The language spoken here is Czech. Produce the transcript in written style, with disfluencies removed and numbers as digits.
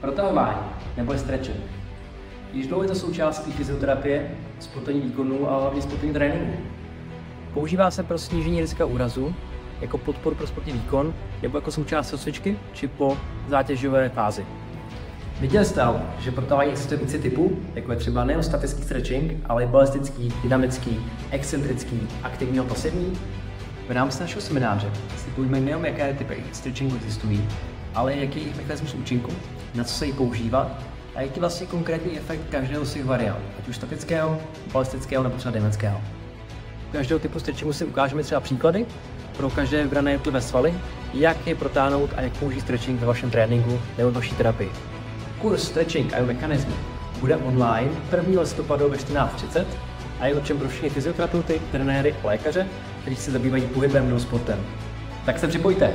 Protahování nebo stretching. Již dlouho je to součástí fyzioterapie, sportovních výkonů a hlavně sportovní tréninku. Používá se pro snížení rizika úrazu, jako podporu pro sportovní výkon, nebo jako součást cvičky, či po zátěžové fázi. Viděli jste ale, že protahování existuje více typů, jako je třeba nejen statický stretching, ale i balistický, dynamický, excentrický, aktivní a pasivní. V rámci našeho semináře si povíme nejen, jaké typy stretchingu existují, ale i jaký je jejich mechanismus účinku, na co se jí používat a jaký vlastně konkrétní efekt každého z těch variant, ať už statického, balistického nebo třeba dynamického. U každého typu stretchingu si ukážeme třeba příklady pro každé vybrané jednotlivé svaly, jak je protáhnout a jak použít stretching ve vašem tréninku nebo v vaší terapii. Kurz Stretching a jeho mechanismy bude online 1. listopadu ve 14:30 a je určen pro všechny fyzioterapeuty, trenéry a lékaře, kteří se zabývají pohybem nebo sportem. Tak se připojte!